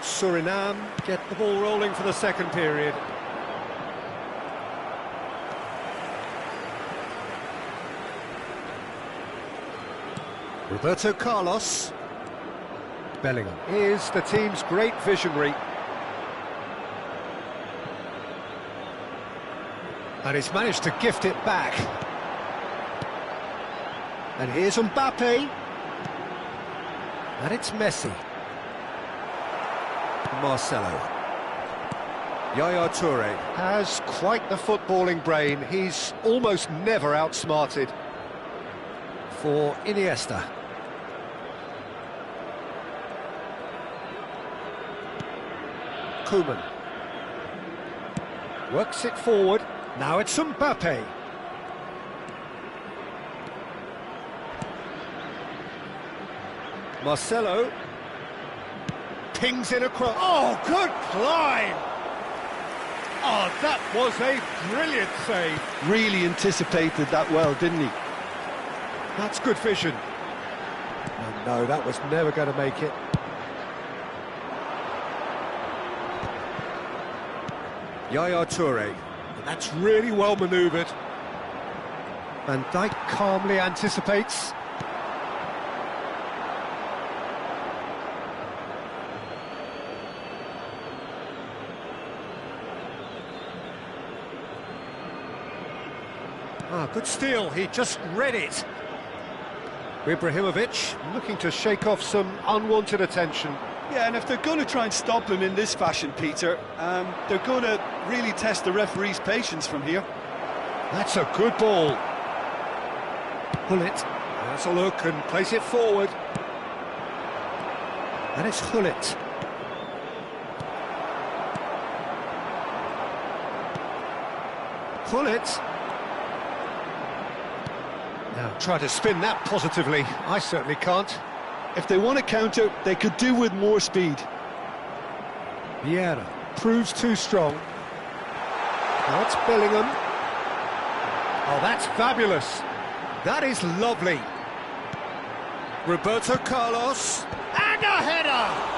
Suriname get the ball rolling for the second period. Roberto Carlos. Bellingham is the team's great visionary. And he's managed to gift it back. And here's Mbappe. And it's Messi. Marcelo. Yaya Toure has quite the footballing brain. He's almost never outsmarted. For Iniesta. Koeman. Works it forward. Now it's Mbappe. Marcelo. Pings in across. Oh, good climb! Oh, that was a brilliant save. Really anticipated that well, didn't he? That's good vision. Oh, no, that was never going to make it. Yaya Toure. That's really well manoeuvred. Van Dijk calmly anticipates. Good steal, he just read it. Ibrahimovic looking to shake off some unwanted attention. Yeah, and if they're going to try and stop him in this fashion, Peter, they're going to really test the referee's patience from here. That's a good ball. Hullet has a look and plays it forward. And it's Hullet. Hullet. Now try to spin that positively. I certainly can't. If they want to counter, they could do with more speed. Vieira proves too strong. Now it's Bellingham. Oh, that's fabulous. That is lovely. Roberto Carlos. And a header!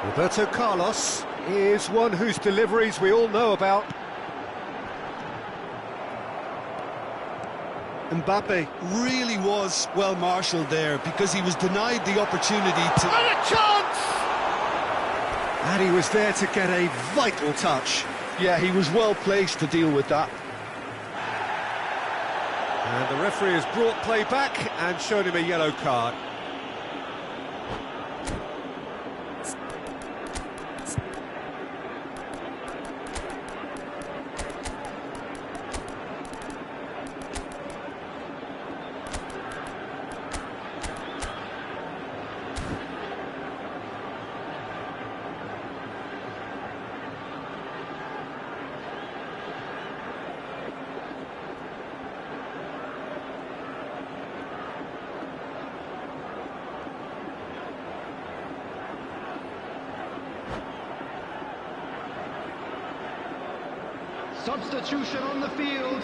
Roberto Carlos is one whose deliveries we all know about. Mbappe really was well marshalled there because he was denied the opportunity to... And a chance! And he was there to get a vital touch. Yeah, he was well placed to deal with that. And the referee has brought play back and shown him a yellow card. Substitution on the field.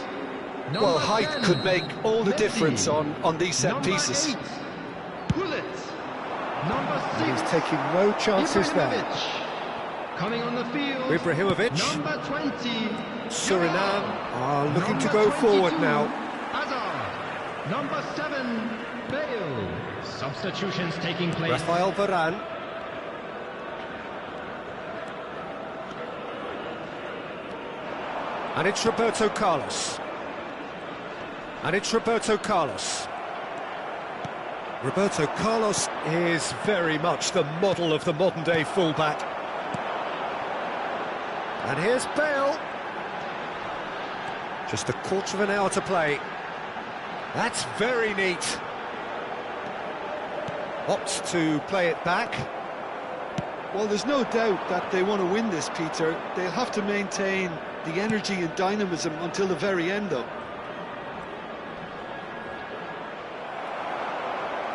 Well, height could make all the difference on these set pieces. He's taking no chances there. Coming on the field. Ibrahimovic. Number 20. Suriname are looking to go forward now. Hazard. Number 7. Bale. Substitutions taking place. Rafael Varane. And it's Roberto Carlos. And it's Roberto Carlos. Roberto Carlos is very much the model of the modern-day fullback. And here's Bale. Just a quarter of an hour to play. That's very neat. Opts to play it back. Well, there's no doubt that they want to win this, Peter. They'll have to maintain the energy and dynamism until the very end, though.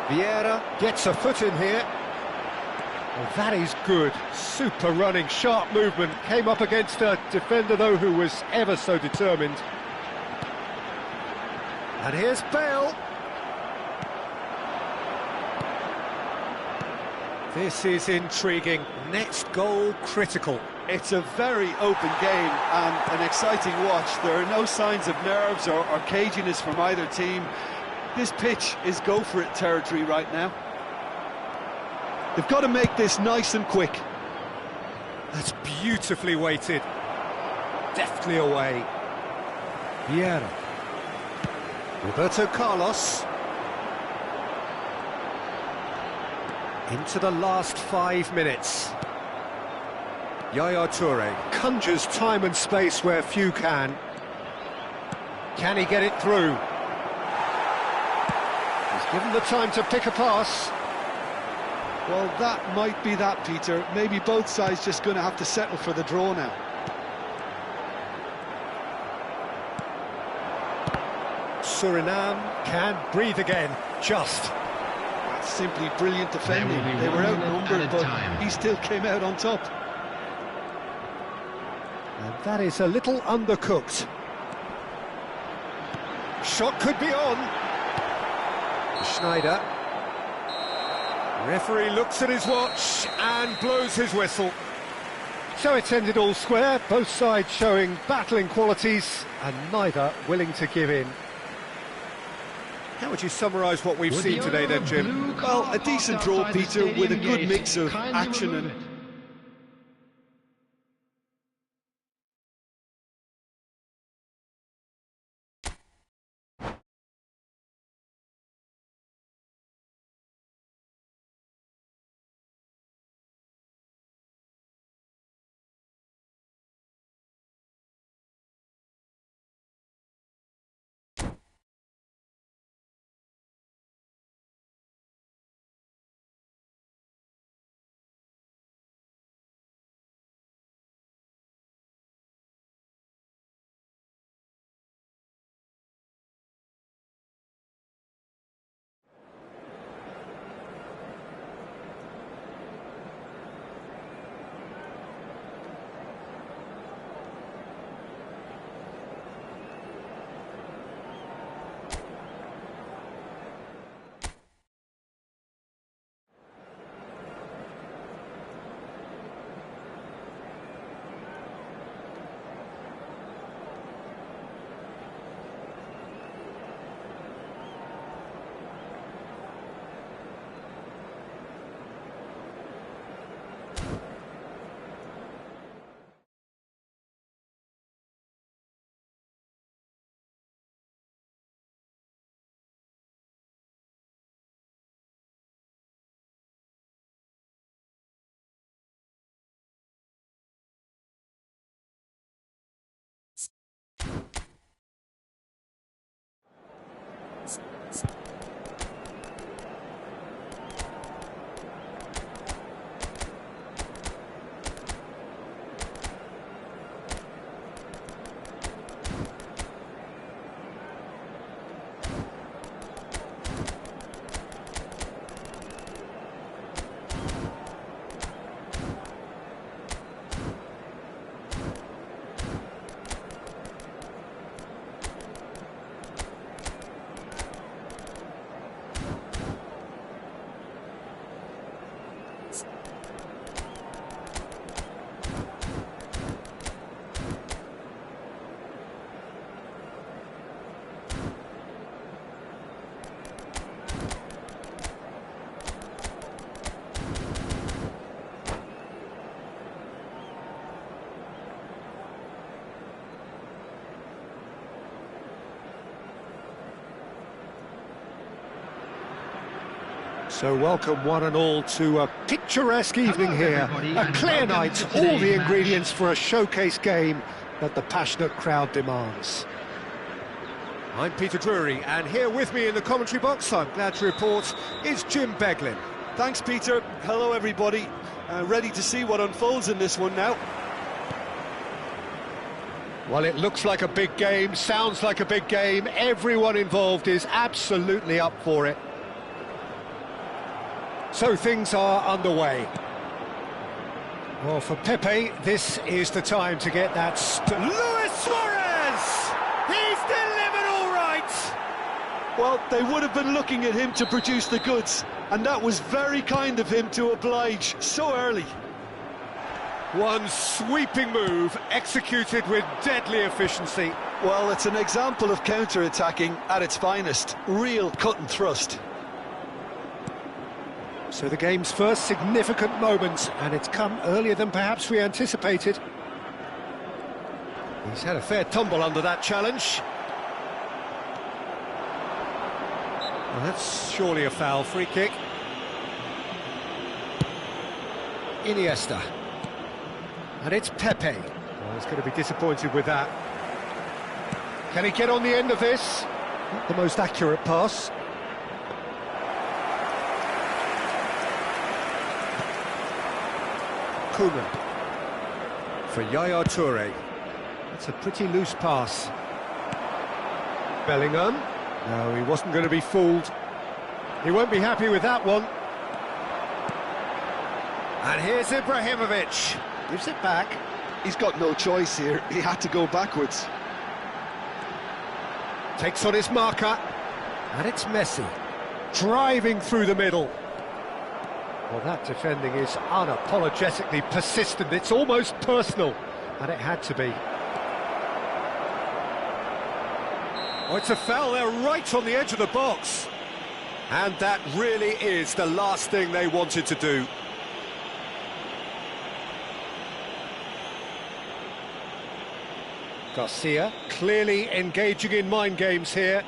Vieira gets a foot in here. Well, that is good. Super running, sharp movement. Came up against a defender, though, who was ever so determined. And here's Bale. This is intriguing. Next goal critical. It's a very open game and an exciting watch. There are no signs of nerves or caginess from either team. This pitch is go-for-it territory right now. They've got to make this nice and quick. That's beautifully weighted. Deftly away. Vieira. Roberto Carlos. Into the last 5 minutes. Yaya Toure conjures time and space where few can. Can he get it through? He's given the time to pick a pass. Well, that might be that, Peter. Maybe both sides just going to have to settle for the draw now. Suriname can breathe again, just. That's simply brilliant defending. They were outnumbered, but he still came out on top. And that is a little undercooked. Shot could be on. Schneider. Referee looks at his watch and blows his whistle. So it's ended all square, both sides showing battling qualities and neither willing to give in. How would you summarise what we've seen today then, Jim? Well, a decent draw, Peter, with a good mix of action and... So welcome one and all to a picturesque evening here, a clear night, all the ingredients for a showcase game that the passionate crowd demands. I'm Peter Drury, and here with me in the commentary box, I'm glad to report, is Jim Beglin. Thanks, Peter. Hello, everybody. Ready to see what unfolds in this one now. Well, it looks like a big game, sounds like a big game. Everyone involved is absolutely up for it. So things are underway. Well, for Pepe, this is the time to get that... Luis Suarez! He's delivered all right! Well, they would have been looking at him to produce the goods, and that was very kind of him to oblige so early. One sweeping move, executed with deadly efficiency. Well, it's an example of counter-attacking at its finest. Real cut and thrust. So the game's first significant moment, and it's come earlier than perhaps we anticipated. He's had a fair tumble under that challenge. Well, that's surely a foul. Free kick. Iniesta. And it's Pepe. Well, he's going to be disappointed with that. Can he get on the end of this? Not the most accurate pass. Koeman. For Yaya Toure. That's a pretty loose pass. Bellingham. No, he wasn't going to be fooled. He won't be happy with that one. And here's Ibrahimovic. Gives it back. He's got no choice here. He had to go backwards. Takes on his marker. And it's Messi. Driving through the middle. Well, that defending is unapologetically persistent. It's almost personal. And it had to be. Oh, it's a foul there right on the edge of the box. And that really is the last thing they wanted to do. Garcia clearly engaging in mind games here.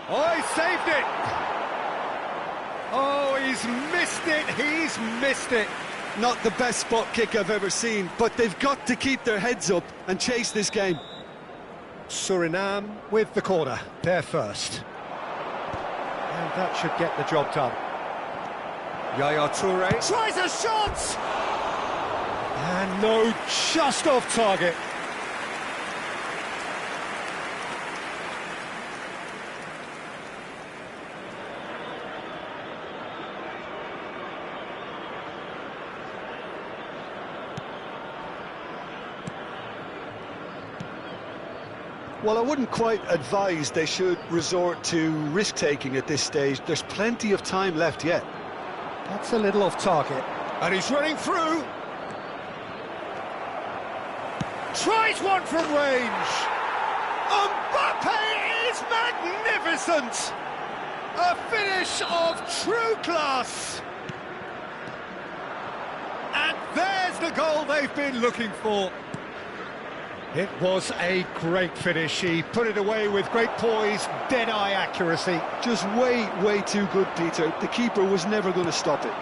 Oh, he saved it! Oh, he's missed it, he's missed it. Not the best spot kick I've ever seen, but they've got to keep their heads up and chase this game. Suriname with the corner, there first. And that should get the job done. Yaya Toure tries a shot! And no, just off target. Well, I wouldn't quite advise they should resort to risk-taking at this stage. There's plenty of time left yet. That's a little off target. And he's running through. Tries one from range. Mbappe is magnificent. A finish of true class. And there's the goal they've been looking for. It was a great finish. He put it away with great poise, dead-eye accuracy. Just way, way too good, Peter. The keeper was never going to stop it.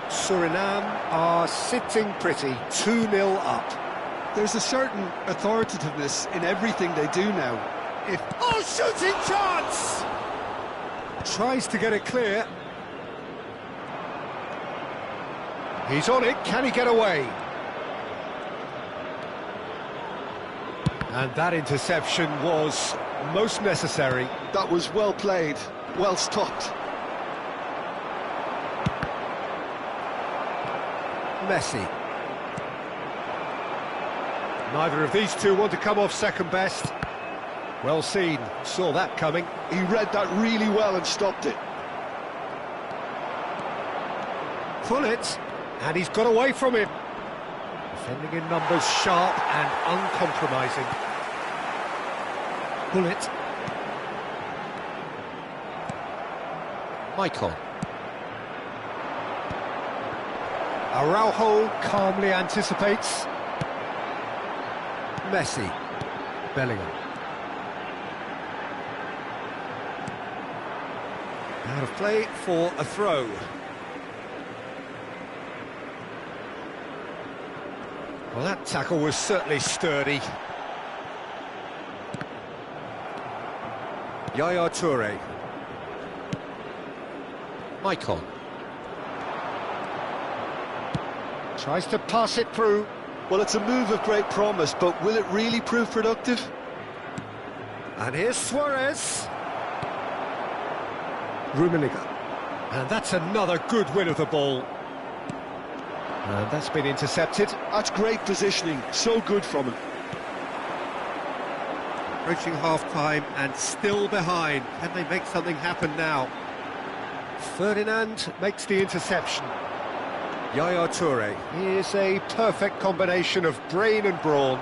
Suriname are sitting pretty, 2-0 up. There's a certain authoritativeness in everything they do now. Oh, shooting chance! Tries to get it clear. He's on it, can he get away? And that interception was most necessary. That was well played, well stopped. Messi. Neither of these two want to come off second best. Well seen, saw that coming. He read that really well and stopped it. Pullet, and he's got away from him. Defending in numbers, sharp and uncompromising. Pullet. Michael. Araujo calmly anticipates. Messi. Bellingham. Out of play for a throw. Well, that tackle was certainly sturdy. Yaya Toure. Michael. Tries to pass it through. Well, it's a move of great promise, but will it really prove productive? And here's Suarez. Rummenigge. And that's another good win of the ball. And that's been intercepted. That's great positioning, so good from him. Approaching half-time and still behind. Can they make something happen now? Ferdinand makes the interception. Yaya Toure. He is a perfect combination of brain and brawn.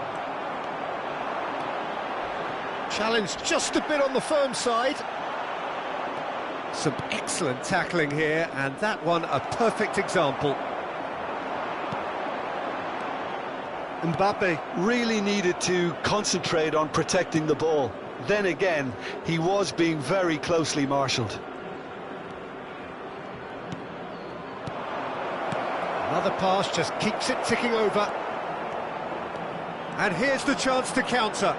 Challenged just a bit on the firm side. Some excellent tackling here, and that one a perfect example. Mbappe really needed to concentrate on protecting the ball. Then again, he was being very closely marshalled. Another pass just keeps it ticking over. And here's the chance to counter.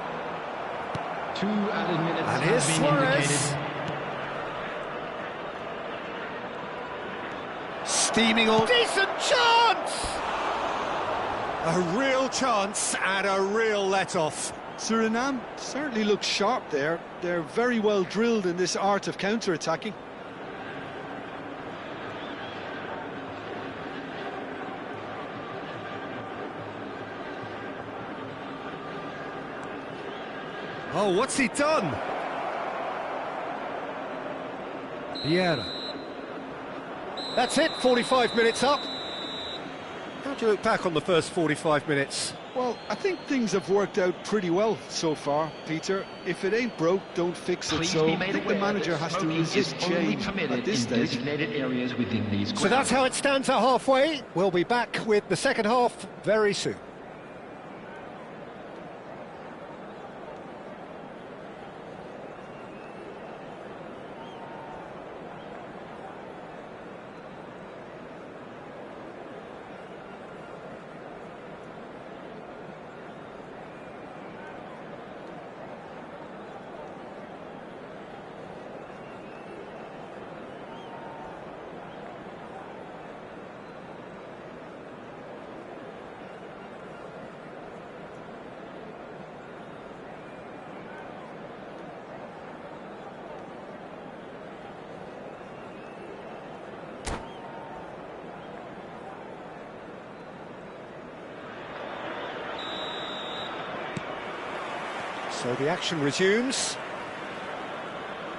2 added minutes And here's have been Suarez. indicated. Steaming on. Decent chance! A real chance and a real let-off. Suriname certainly looks sharp there. They're very well drilled in this art of counter-attacking. Oh, what's he done? Vieira. That's it, 45 minutes up. How do you look back on the first 45 minutes? Well, I think things have worked out pretty well so far, Peter. If it ain't broke, don't fix it. Please So be I made think the aware manager that has to smoking resist is only change permitted at this in stage. designated areas within these grounds. So that's how it stands at halfway. We'll be back with the second half very soon. So the action resumes.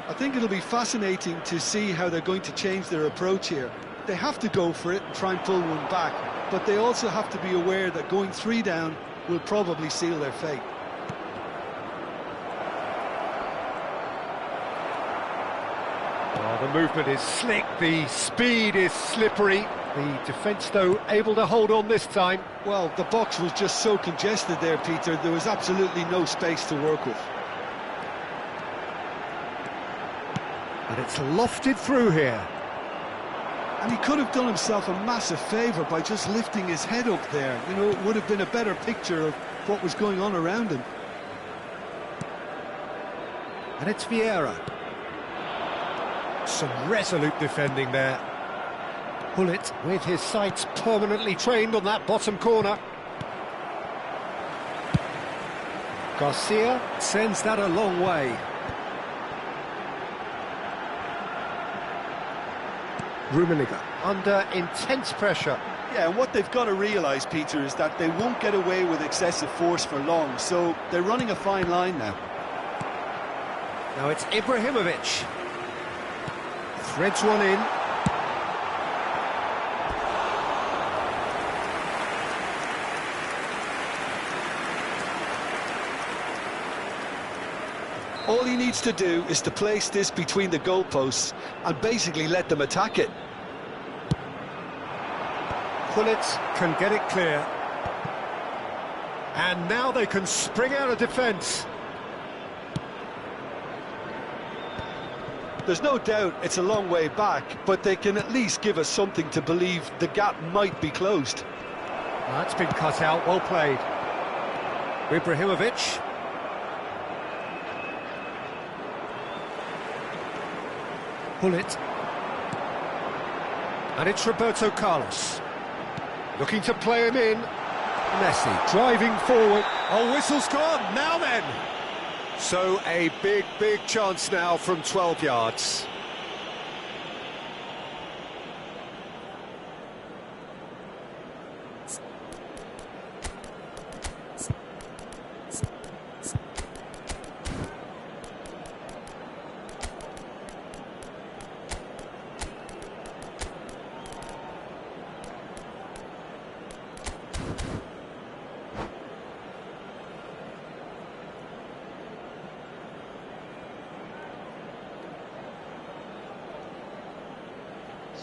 I think it'll be fascinating to see how they're going to change their approach here. They have to go for it and try and pull one back, but they also have to be aware that going 3 down will probably seal their fate. Oh, the movement is slick, the speed is slippery. The defence, though, able to hold on this time. Well, the box was just so congested there, Peter. There was absolutely no space to work with. And it's lofted through here. And he could have done himself a massive favour by just lifting his head up there. You know, it would have been a better picture of what was going on around him. And it's Vieira. Some resolute defending there. Bullet with his sights permanently trained on that bottom corner. Garcia sends that a long way. Rummenigge under intense pressure. Yeah, and what they've got to realise, Peter, is that they won't get away with excessive force for long, so they're running a fine line now. Now it's Ibrahimovic. Threads one in. All he needs to do is to place this between the goalposts and basically let them attack it. Bullet can get it clear. And now they can spring out of defence. There's no doubt it's a long way back, but they can at least give us something to believe the gap might be closed. That's been cut out, well played. Ibrahimovic. Bullet. And it's Roberto Carlos. Looking to play him in. Messi driving forward. Oh, whistle's gone. Now then. So a big chance now from 12 yards.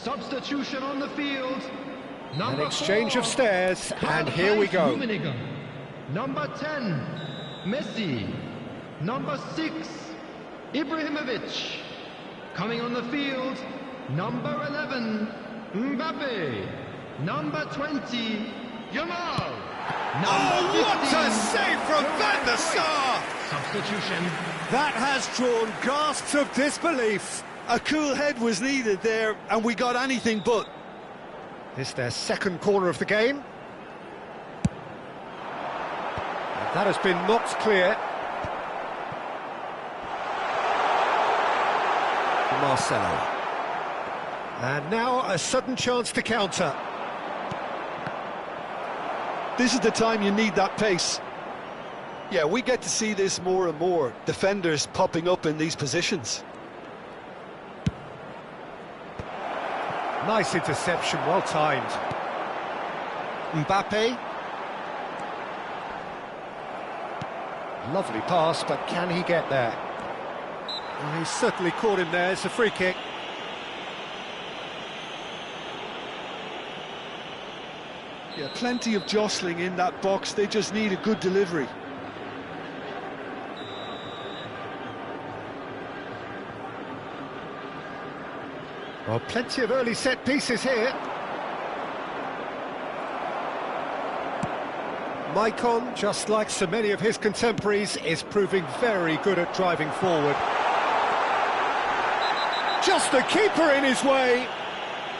Substitution on the field. An exchange of stares, and here we go. Number 10, Messi. Number 6, Ibrahimovic. Coming on the field, number 11, Mbappe. Number 20, Yamal. What a save from Van der Sar! Substitution. That has drawn gasps of disbelief. A cool head was needed there, and we got anything but. It's their second corner of the game. And that has been knocked clear. Marcelo. And now a sudden chance to counter. This is the time you need that pace. Yeah, we get to see this more and more. Defenders popping up in these positions. Nice interception, well timed. Mbappe. Lovely pass, but can he get there? Well, he's certainly caught him there. It's a free kick. Yeah, plenty of jostling in that box. They just need a good delivery. Well, plenty of early set pieces here. Maicon, just like so many of his contemporaries, is proving very good at driving forward. Just the keeper in his way.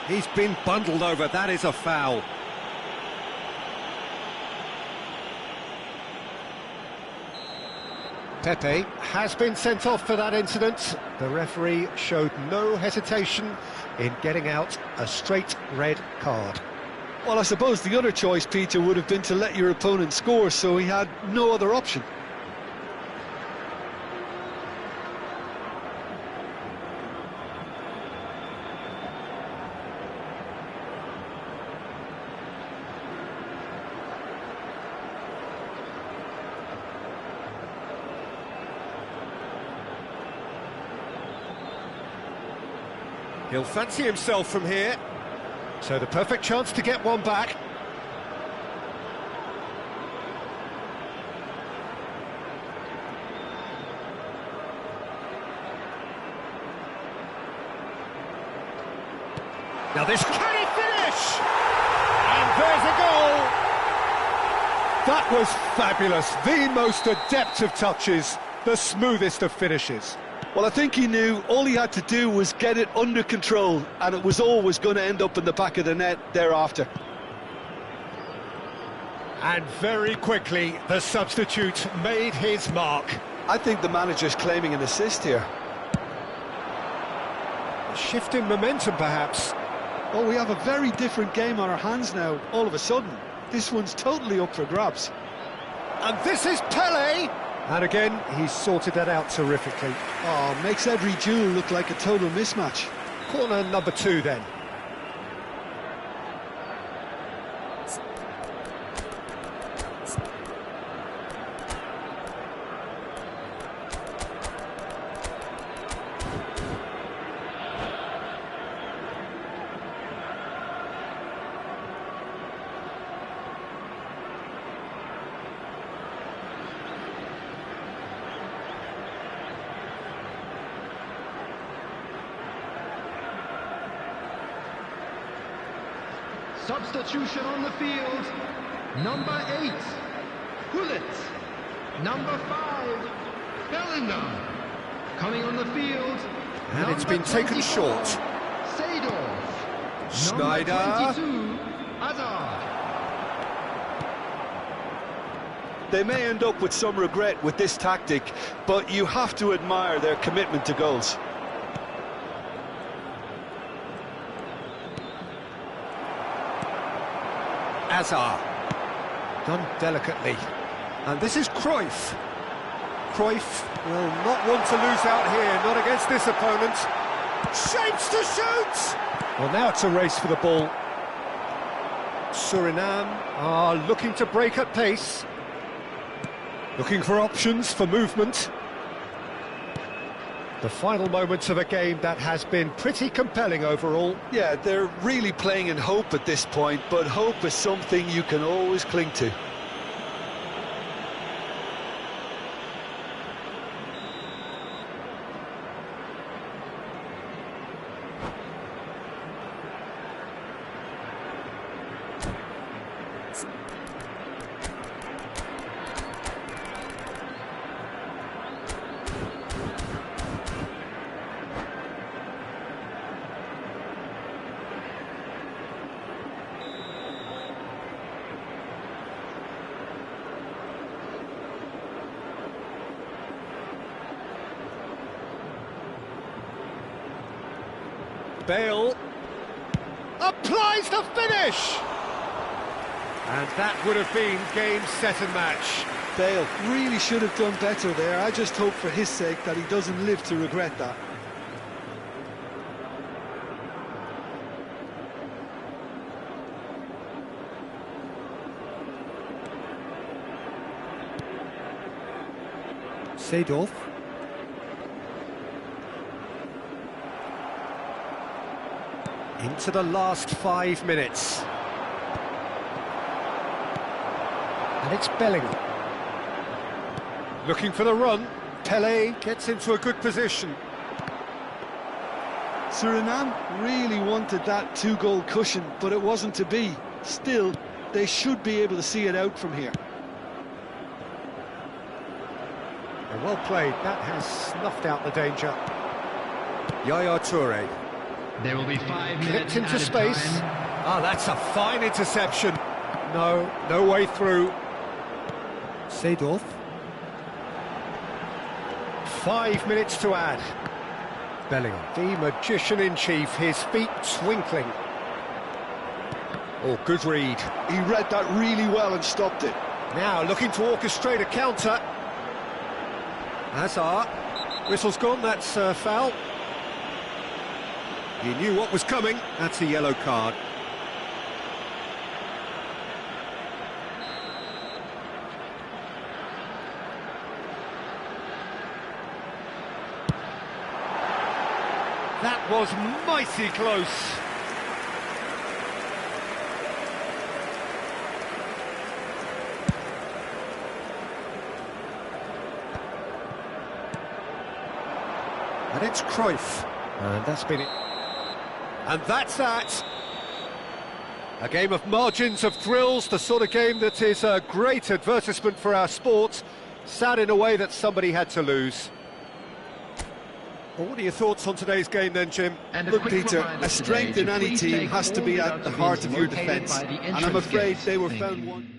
He's been bundled over, that is a foul. Pepe has been sent off for that incident. The referee showed no hesitation in getting out a straight red card. Well, I suppose the other choice, Peter, would have been to let your opponent score, so he had no other option. He'll fancy himself from here. So the perfect chance to get one back. Now this, can he finish? And there's a goal! That was fabulous. The most adept of touches, the smoothest of finishes. Well, I think he knew all he had to do was get it under control, and it was always going to end up in the back of the net thereafter. And very quickly, the substitute made his mark. I think the manager's claiming an assist here. A shift in momentum, perhaps. Oh, we have a very different game on our hands now, all of a sudden. This one's totally up for grabs. And this is Pele! And again, he's sorted that out terrifically. Oh, makes every duel look like a total mismatch. Corner number 2 then. Substitution on the field. Number 8, Gullit. Number 5, Bellingham. Coming on the field. And it's been taken short. Seedorf. Schneider. Number 22, Hazard. They may end up with some regret with this tactic, but you have to admire their commitment to goals. Hazard. Done delicately. And this is Cruyff. Cruyff will not want to lose out here, not against this opponent. Shapes to shoot! Well, now it's a race for the ball. Suriname are looking to break at pace. Looking for options for movement. The final moments of a game that has been pretty compelling overall. Yeah, they're really playing in hope at this point, but hope is something you can always cling to. Bale applies the finish! And that would have been game, set and match. Bale really should have done better there. I just hope for his sake that he doesn't live to regret that. Seedorf. Into the last 5 minutes. And it's Bellingham. Looking for the run. Pele gets into a good position. Suriname really wanted that two-goal cushion, but it wasn't to be. Still, they should be able to see it out from here. Well played. That has snuffed out the danger. Yaya Toure. There will be 5 minutes Clipped into added space. time. Ah, that's a fine interception. No way through. Seedorf. 5 minutes to add. Bellingham, the magician-in-chief, his feet twinkling. Oh, good read. He read that really well and stopped it. Now looking to orchestrate a counter. Hazard. Whistle's gone, that's foul. He knew what was coming. That's a yellow card. That was mighty close. And it's Cruyff. And that's been it. And that's that. A game of margins of thrills, the sort of game that is a great advertisement for our sport. Sad in a way that somebody had to lose. Well, what are your thoughts on today's game then, Jim? Look, Peter, a strength in any team has to be at the heart of your defence, and I'm afraid they were found one.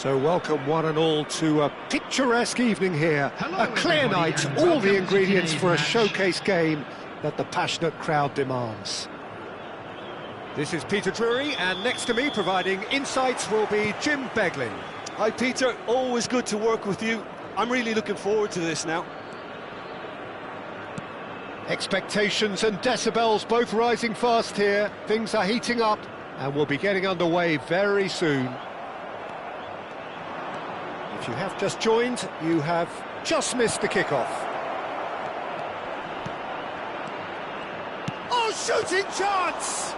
So welcome one and all to a picturesque evening here. Hello, A clear everybody, night, and all welcome the to ingredients today's for a match. showcase game that the passionate crowd demands. This is Peter Drury, and next to me providing insights will be Jim Beglin. Hi Peter, always good to work with you. I'm really looking forward to this now. Expectations and decibels both rising fast here. Things are heating up and we'll be getting underway very soon. If you have just joined, you have just missed the kickoff. Oh, shooting chance!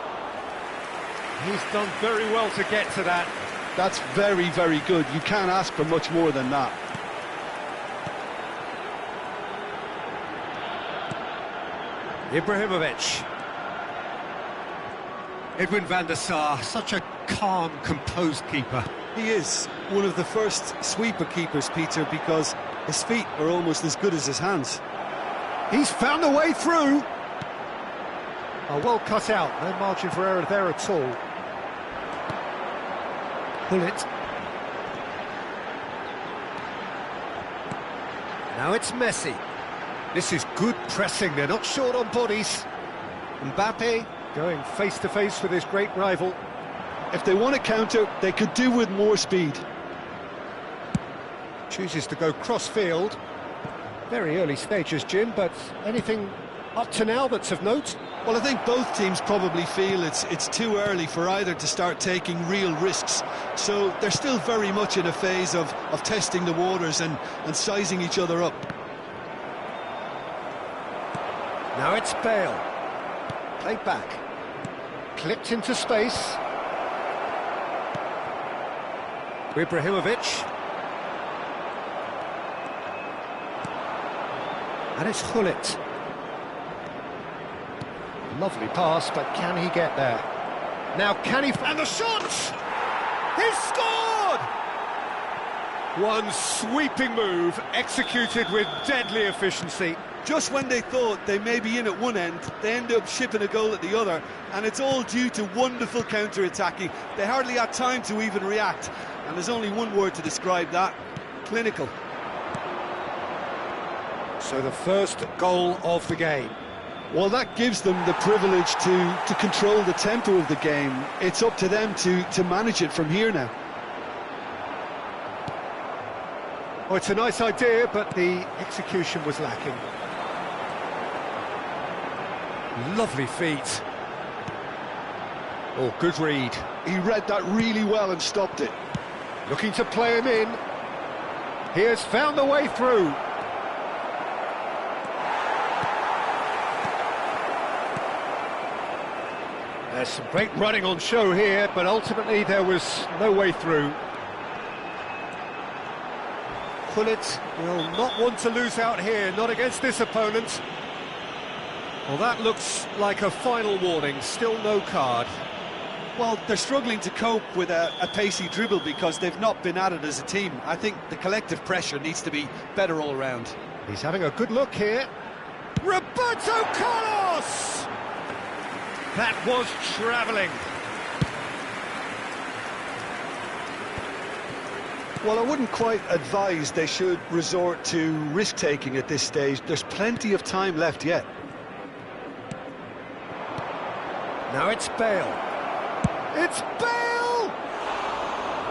He's done very well to get to that. That's very, very good. You can't ask for much more than that. Ibrahimovic. Edwin van der Sar, such a calm, composed keeper. He is one of the first sweeper keepers, Peter, because his feet are almost as good as his hands. He's found a way through. Oh, well cut out, no margin for error there at all. Pull it. Now it's Messi. This is good pressing, they're not short on bodies. Mbappe going face-to-face with his great rival. If they want to counter, they could do with more speed. Chooses to go cross-field. Very early stages, Jim, but anything up to now that's of note? Well, I think both teams probably feel it's too early for either to start taking real risks. So they're still very much in a phase of testing the waters and sizing each other up. Now it's Bale. Played back. Clipped into space. Ibrahimovic. And it's Hullet. Lovely pass, but can he get there? Now can he... And the shot! He's scored! One sweeping move, executed with deadly efficiency. Just when they thought they may be in at one end, they end up shipping a goal at the other, and it's all due to wonderful counter-attacking. They hardly had time to even react, and there's only one word to describe that: clinical. So the first goal of the game. Well, that gives them the privilege to control the tempo of the game. It's up to them to manage it from here now. Oh, it's a nice idea, but the execution was lacking. Lovely feet. Oh, good read. He read that really well and stopped it. Looking to play him in. He has found the way through. There's some great running on show here, but ultimately there was no way through. Hullet will not want to lose out here, not against this opponent. Well, that looks like a final warning, still no card. Well, they're struggling to cope with a pacey dribble because they've not been at it as a team. I think the collective pressure needs to be better all round. He's having a good look here. Roberto Carlos! That was travelling. Well, I wouldn't quite advise they should resort to risk-taking at this stage. There's plenty of time left yet. Now it's Bale. It's Bale!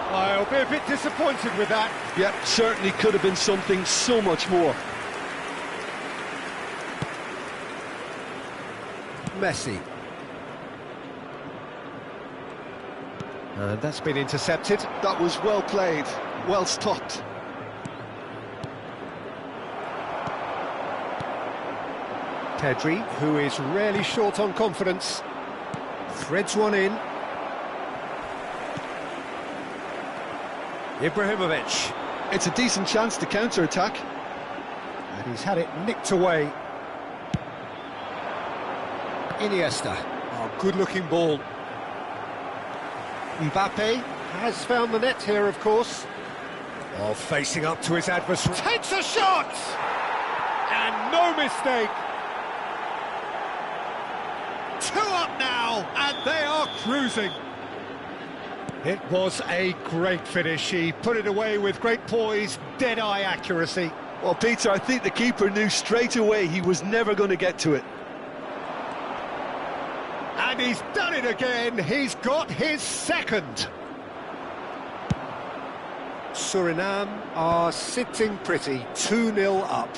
I'll be a bit disappointed with that. Yeah, certainly could have been something so much more. Messi. And that's been intercepted. That was well played, well stopped. Pedri, who is rarely short on confidence, threads one in. Ibrahimovic. It's a decent chance to counter-attack. And he's had it nicked away. Iniesta. Oh, good-looking ball. Mbappe has found the net here, of course. Oh, facing up to his adversary. Takes a shot! And no mistake. 2 up now, and they are cruising. It was a great finish. He put it away with great poise, dead-eye accuracy. Well, Peter, I think the keeper knew straight away he was never going to get to it. And he's done it again. He's got his second. Suriname are sitting pretty, 2-0 up.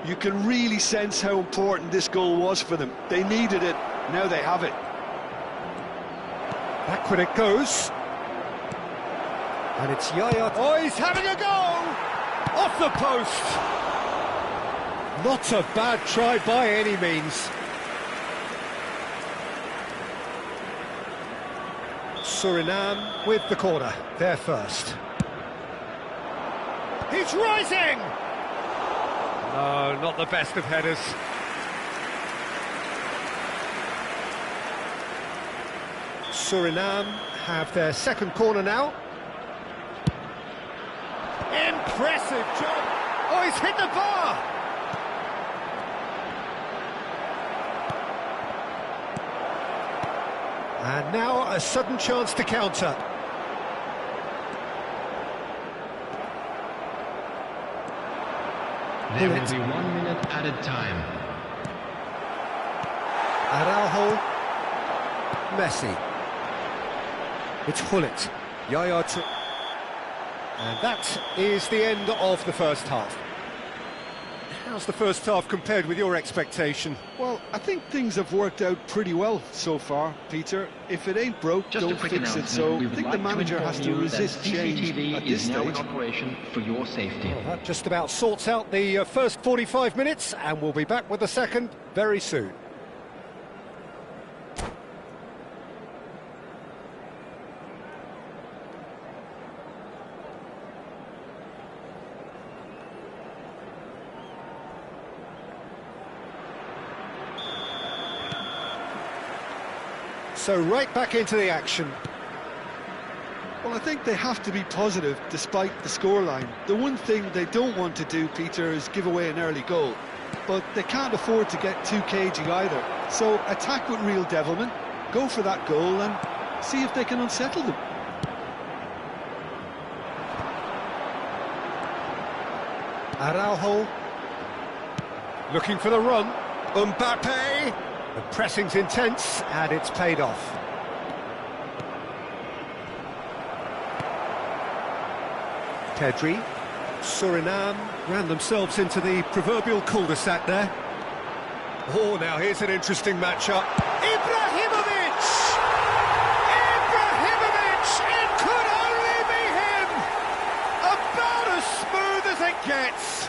You can really sense how important this goal was for them. They needed it, now they have it. Back when it goes. And it's Yaya. Oh, he's having a go! Off the post! Not a bad try by any means. Suriname with the corner, they're first. He's rising! No, not the best of headers. Suriname have their second corner now. Impressive job! Oh, he's hit the bar! And now a sudden chance to counter. There will be 1 minute added time. Araujo, Messi. It's Hullet. Yaya to... And that is the end of the first half. How's the first half compared with your expectation? Well, I think things have worked out pretty well so far, Peter. If it ain't broke, don't fix it. So I think the manager has to resist change at this stage. Now in stage. operation for your safety. Well, that just about sorts out the first 45 minutes, and we'll be back with the second very soon. So right back into the action. Well, I think they have to be positive despite the scoreline. The one thing they don't want to do, Peter, is give away an early goal. But they can't afford to get too cagey either. So attack with real devilment, go for that goal and see if they can unsettle them. Araujo looking for the run. Mbappe. The pressing's intense, and it's paid off. Pedri, Suriname ran themselves into the proverbial cul-de-sac there. Oh, now here's an interesting matchup. Ibrahimovic! Ibrahimovic! It could only be him! About as smooth as it gets.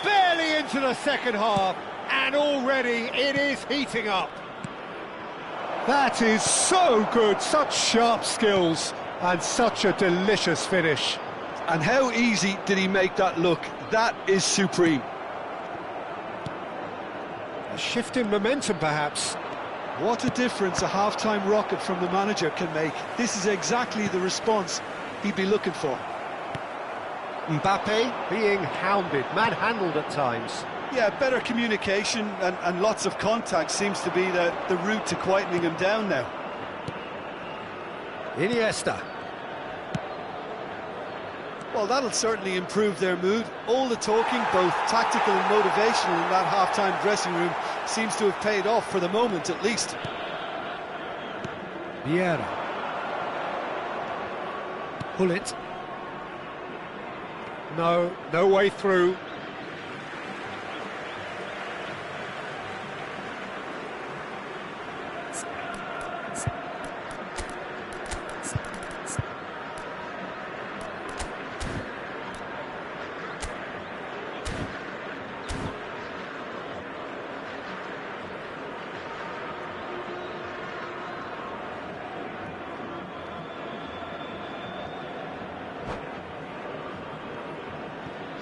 Barely into the second half. And already it is heating up. That is so good, such sharp skills and such a delicious finish. And how easy did he make that look? That is supreme. A shift in momentum perhaps. What a difference a half-time rocket from the manager can make. This is exactly the response he'd be looking for. Mbappe being hounded, manhandled at times. Yeah, better communication and lots of contact seems to be the route to quietening him down now. Iniesta. Well, that'll certainly improve their mood. All the talking, both tactical and motivational in that half-time dressing room, seems to have paid off for the moment, at least. Vieira. Hullet. No way through.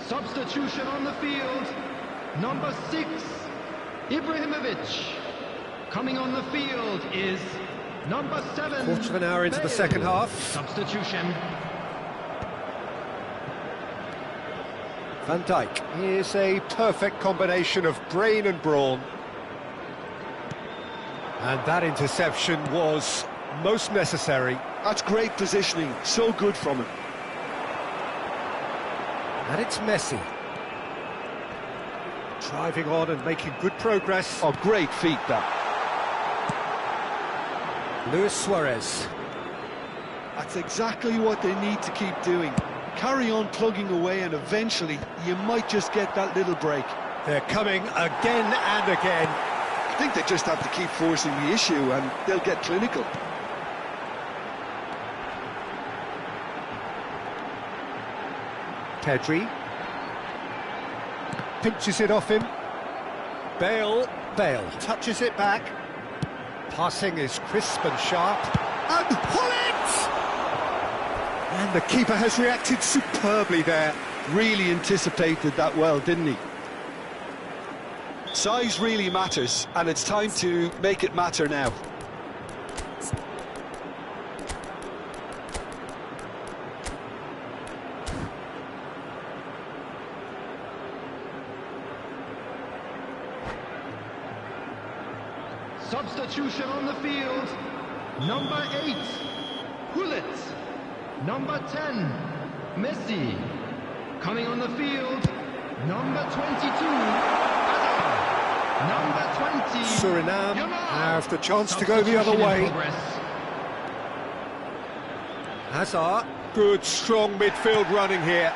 Substitution on the field, number 6, Ibrahimovic. Coming on the field is number 7. Quarter of an hour into the second half. Substitution. Van Dijk is a perfect combination of brain and brawn. And that interception was most necessary. That's great positioning, so good from him. And it's Messi. Driving on and making good progress. Oh, great feet, that. Luis Suarez. That's exactly what they need to keep doing. Carry on plugging away and eventually you might just get that little break. They're coming again and again. I think they just have to keep forcing the issue and they'll get clinical. Pedri. Pinches it off him. Bale touches it back. Passing is crisp and sharp. And pull it! And the keeper has reacted superbly there. Really anticipated that well, didn't he? Size really matters, and it's time to make it matter now. Substitution on the field. Number 8, Gullit. Number 10, Messi. Coming on the field, number 22, Hazard. Number 20, Suriname Yamal. have the chance to go the other way. Hazard, good strong midfield running here.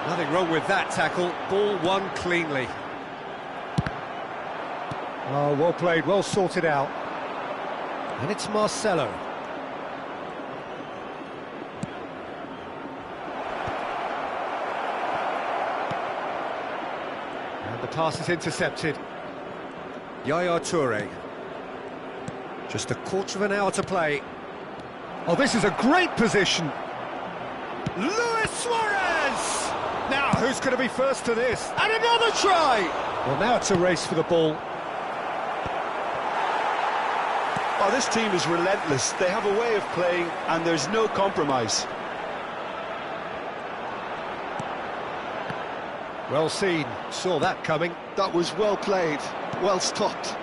Nothing wrong with that tackle, ball won cleanly. Oh, well played, well sorted out. And it's Marcelo. And the pass is intercepted. Yaya Toure. Just a quarter of an hour to play. Oh, this is a great position. Luis Suarez! Now, who's going to be first to this? And another try! Well, now it's a race for the ball. Oh, this team is relentless. They have a way of playing and there's no compromise. Well seen, saw that coming. That was well played, well stopped.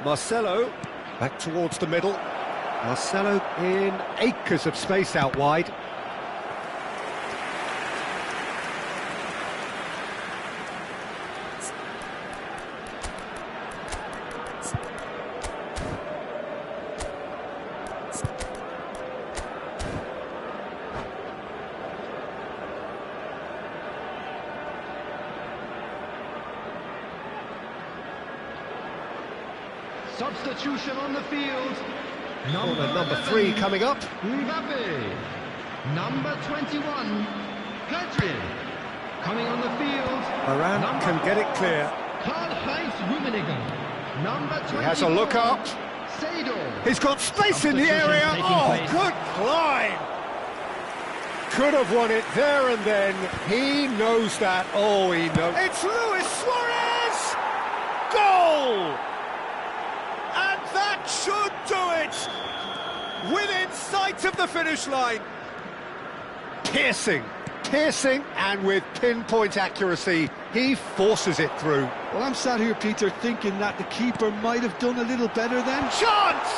Marcelo, back towards the middle. Marcelo in acres of space out wide. Substitution on the field. Number 3 coming up. Mbappe. Number 21, Pedri. Coming on the field. Varane can get it clear. Karl-Heinz Rummenigge. Number 24. He has a look up. Seedorf. He's got space in the Substitution area. taking Oh, place. good climb. Could have won it there and then. He knows that. Oh, he knows. It's Luis Suarez! Goal! And that should do it! Within sight of the finish line. Piercing, and with pinpoint accuracy, he forces it through. Well, I'm sat here, Peter, thinking that the keeper might have done a little better then. Chance!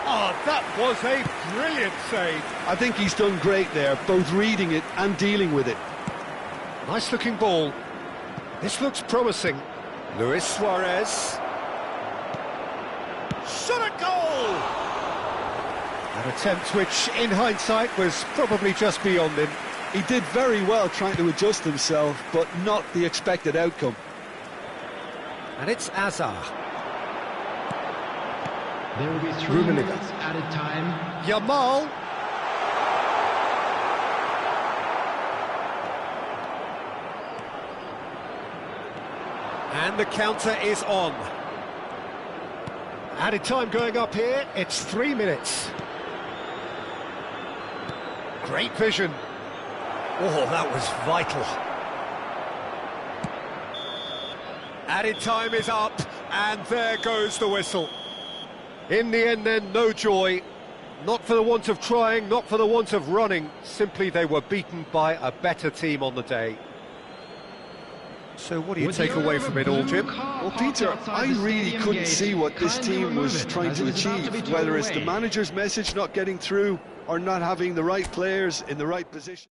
Oh, that was a brilliant save. I think he's done great there, both reading it and dealing with it. Nice looking ball. This looks promising. Luis Suarez. Shot a goal! An attempt which, in hindsight, was probably just beyond him. He did very well trying to adjust himself, but not the expected outcome. And it's Hazard. There will be 3 Rummenigge. minutes added time. Yamal. And the counter is on. Added time going up here, it's 3 minutes. Great vision. Oh, that was vital. Added time is up, and there goes the whistle. In the end then, no joy. Not for the want of trying, not for the want of running. Simply they were beaten by a better team on the day. So what do you take away from it all, Jim? Well, Peter, I really couldn't see what this team was trying to achieve, whether it's the manager's message not getting through or not having the right players in the right position.